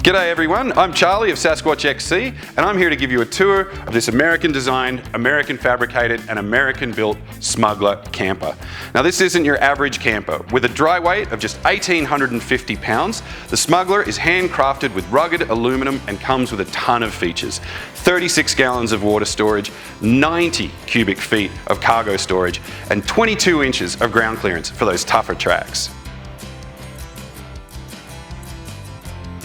G'day everyone, I'm Charlie of Sasquatch XC and I'm here to give you a tour of this American designed, American fabricated and American built Smuggler camper. Now this isn't your average camper. With a dry weight of just 1,850 pounds, the Smuggler is handcrafted with rugged aluminum and comes with a ton of features. 36 gallons of water storage, 90 cubic feet of cargo storage and 22 inches of ground clearance for those tougher tracks.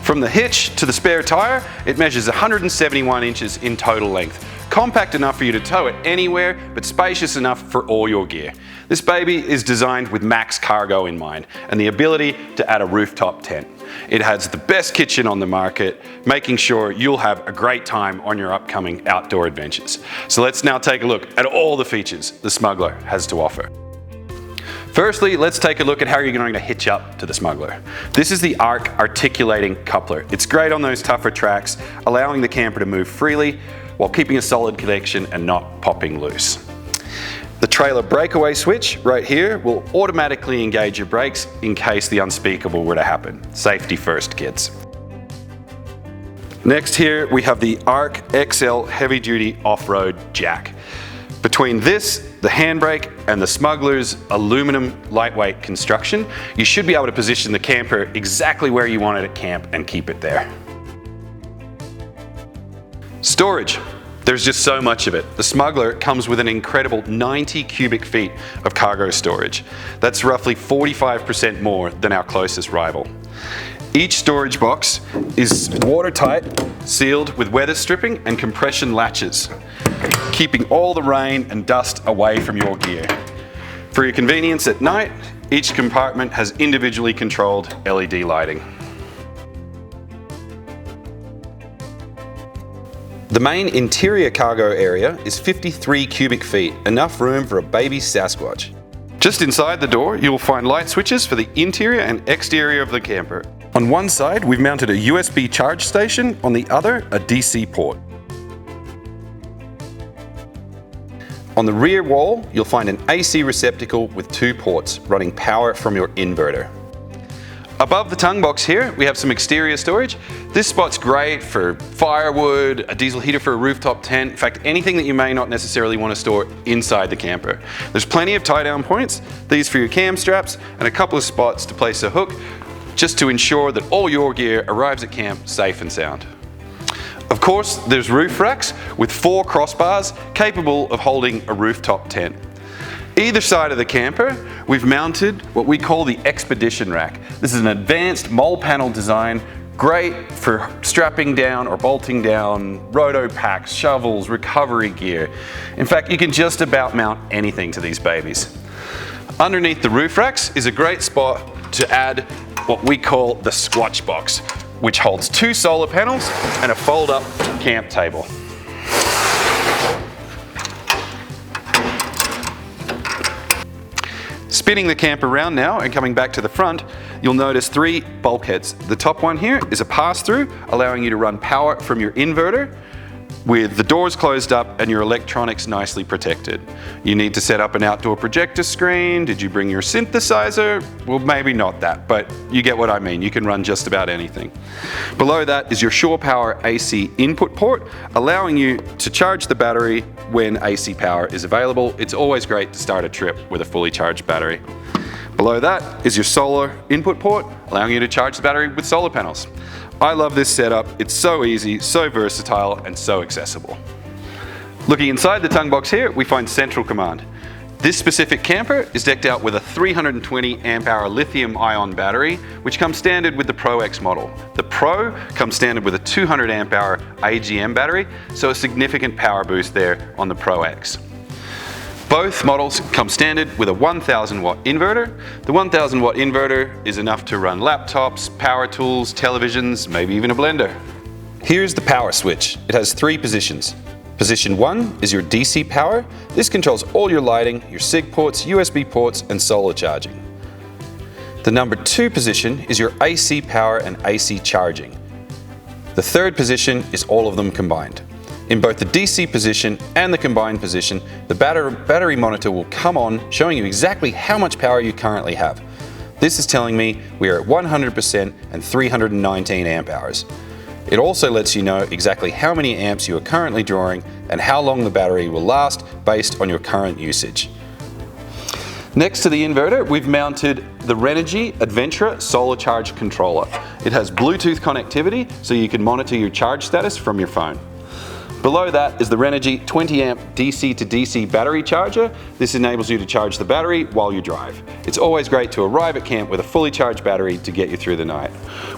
From the hitch to the spare tyre, it measures 171 inches in total length. Compact enough for you to tow it anywhere, but spacious enough for all your gear. This baby is designed with max cargo in mind and the ability to add a rooftop tent. It has the best kitchen on the market, making sure you'll have a great time on your upcoming outdoor adventures. So let's now take a look at all the features the Smuggler has to offer. Firstly, let's take a look at how you're going to hitch up to the Smuggler. This is the ARC articulating coupler. It's great on those tougher tracks, allowing the camper to move freely while keeping a solid connection and not popping loose. The trailer breakaway switch right here will automatically engage your brakes in case the unspeakable were to happen. Safety first, kids. Next here we have the ARC XL heavy duty off-road jack. Between this, the handbrake and the Smuggler's aluminum lightweight construction, you should be able to position the camper exactly where you want it at camp and keep it there. Storage. There's just so much of it. The Smuggler comes with an incredible 90 cubic feet of cargo storage. That's roughly 45% more than our closest rival. Each storage box is watertight, sealed with weather stripping and compression latches, keeping all the rain and dust away from your gear. For your convenience at night, each compartment has individually controlled LED lighting. The main interior cargo area is 53 cubic feet, enough room for a baby Sasquatch. Just inside the door, you'll find light switches for the interior and exterior of the camper. On one side, we've mounted a USB charge station, on the other, a DC port. On the rear wall, you'll find an AC receptacle with 2 ports running power from your inverter. Above the tongue box here, we have some exterior storage. This spot's great for firewood, a diesel heater for a rooftop tent, in fact anything that you may not necessarily want to store inside the camper. There's plenty of tie-down points, these for your cam straps, and a couple of spots to place a hook, just to ensure that all your gear arrives at camp safe and sound. Of course, there's roof racks with 4 crossbars capable of holding a rooftop tent. Either side of the camper, we've mounted what we call the Expedition Rack. This is an advanced mole panel design, great for strapping down or bolting down roto packs, shovels, recovery gear. In fact, you can just about mount anything to these babies. Underneath the roof racks is a great spot to add what we call the Squatch Box, which holds 2 solar panels and a fold-up camp table. Spinning the camper around now and coming back to the front, you'll notice 3 bulkheads. The top one here is a pass-through, allowing you to run power from your inverter with the doors closed up and your electronics nicely protected. You need to set up an outdoor projector screen. Did you bring your synthesizer? Well, maybe not that, but you get what I mean. You can run just about anything. Below that is your shore power AC input port, allowing you to charge the battery when AC power is available. It's always great to start a trip with a fully charged battery. Below that is your solar input port, allowing you to charge the battery with solar panels. I love this setup. It's so easy, so versatile, and so accessible. Looking inside the tongue box here, we find central command. This specific camper is decked out with a 320 amp hour lithium ion battery, which comes standard with the Pro X model. The Pro comes standard with a 200 amp hour AGM battery, so a significant power boost there on the Pro X. Both models come standard with a 1000 watt inverter. The 1000 watt inverter is enough to run laptops, power tools, televisions, maybe even a blender. Here's the power switch. It has 3 positions. Position 1 is your DC power. This controls all your lighting, your SIG ports, USB ports, and solar charging. The number 2 position is your AC power and AC charging. The 3rd position is all of them combined. In both the DC position and the combined position, the battery monitor will come on, showing you exactly how much power you currently have. This is telling me we are at 100% and 319 amp hours. It also lets you know exactly how many amps you are currently drawing and how long the battery will last based on your current usage. Next to the inverter, we've mounted the Renogy Adventurer Solar Charge Controller. It has Bluetooth connectivity so you can monitor your charge status from your phone. Below that is the Renogy 20 amp DC to DC battery charger. This enables you to charge the battery while you drive. It's always great to arrive at camp with a fully charged battery to get you through the night.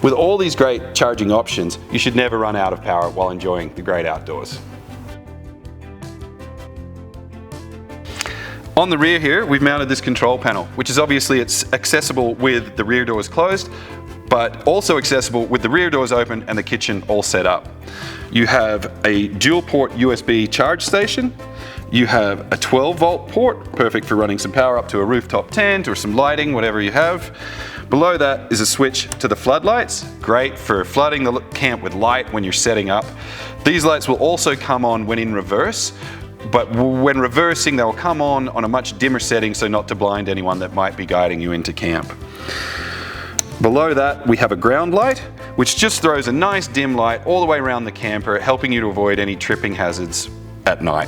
With all these great charging options, you should never run out of power while enjoying the great outdoors. On the rear here, we've mounted this control panel, which is obviously accessible with the rear doors closed, but also accessible with the rear doors open and the kitchen all set up. You have a dual port USB charge station. You have a 12 volt port, perfect for running some power up to a rooftop tent or some lighting, whatever you have. Below that is a switch to the floodlights, great for flooding the camp with light when you're setting up. These lights will also come on when in reverse, but when reversing they'll come on a much dimmer setting so not to blind anyone that might be guiding you into camp. Below that we have a ground light, which just throws a nice dim light all the way around the camper, helping you to avoid any tripping hazards at night.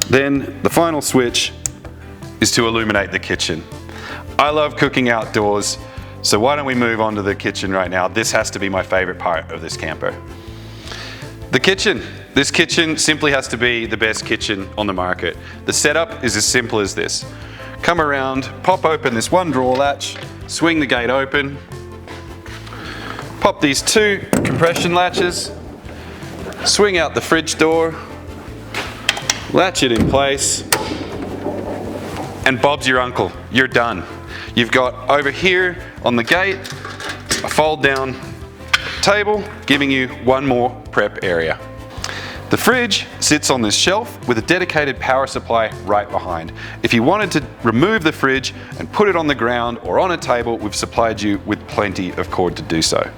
Then the final switch is to illuminate the kitchen. I love cooking outdoors, so why don't we move on to the kitchen right now? This has to be my favorite part of this camper. The kitchen. This kitchen simply has to be the best kitchen on the market. The setup is as simple as this. Come around, pop open this one drawer latch, swing the gate open, pop these two compression latches, swing out the fridge door, latch it in place, and Bob's your uncle. You're done. You've got over here on the gate a fold down table giving you one more prep area. The fridge sits on this shelf with a dedicated power supply right behind. If you wanted to remove the fridge and put it on the ground or on a table, we've supplied you with plenty of cord to do so.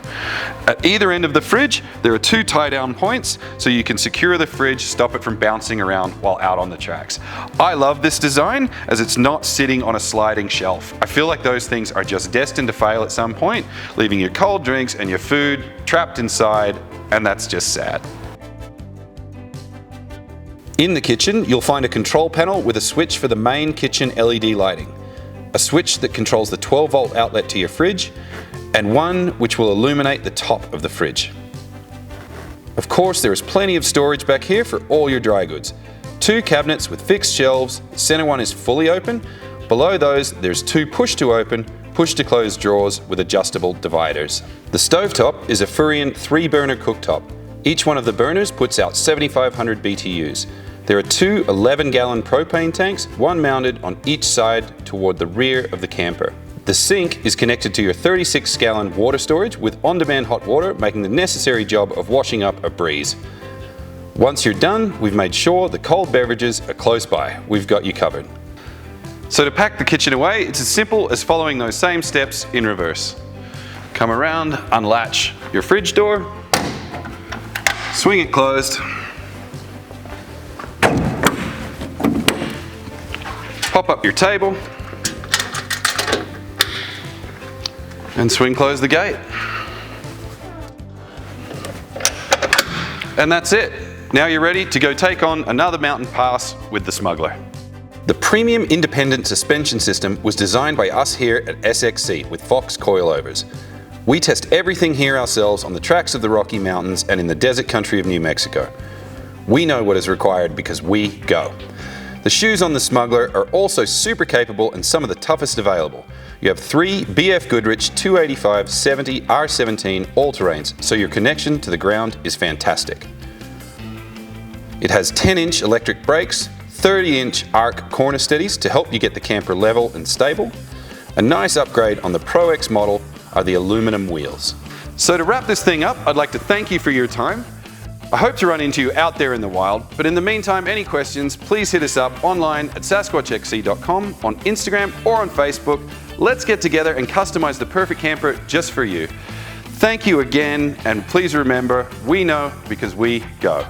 At either end of the fridge, there are two tie-down points so you can secure the fridge, stop it from bouncing around while out on the tracks. I love this design as it's not sitting on a sliding shelf. I feel like those things are just destined to fail at some point, leaving your cold drinks and your food trapped inside, and that's just sad. In the kitchen, you'll find a control panel with a switch for the main kitchen LED lighting, a switch that controls the 12 volt outlet to your fridge, and one which will illuminate the top of the fridge. Of course, there is plenty of storage back here for all your dry goods. Two cabinets with fixed shelves, the center one is fully open. Below those, there's two push to open, push to close drawers with adjustable dividers. The stovetop is a Furrion 3-burner cooktop. Each one of the burners puts out 7,500 BTUs. There are two 11-gallon propane tanks, one mounted on each side toward the rear of the camper. The sink is connected to your 36-gallon water storage with on-demand hot water, making the necessary job of washing up a breeze. Once you're done, we've made sure the cold beverages are close by. We've got you covered. So to pack the kitchen away, it's as simple as following those same steps in reverse. Come around, unlatch your fridge door, swing it closed, pop up your table, and swing close the gate. And that's it. Now you're ready to go take on another mountain pass with the Smuggler. The premium independent suspension system was designed by us here at SXC with Fox coilovers. We test everything here ourselves on the tracks of the Rocky Mountains and in the desert country of New Mexico. We know what is required because we go. The shoes on the Smuggler are also super capable and some of the toughest available. You have three BF Goodrich 285/70 R17 all-terrains, so your connection to the ground is fantastic. It has 10-inch electric brakes, 30-inch arc corner steadies to help you get the camper level and stable. A nice upgrade on the Pro X model are the aluminum wheels. So to wrap this thing up, I'd like to thank you for your time. I hope to run into you out there in the wild, but in the meantime, any questions, please hit us up online at sasquatchxc.com, on Instagram or on Facebook. Let's get together and customize the perfect camper just for you. Thank you again, and please remember, we know because we go.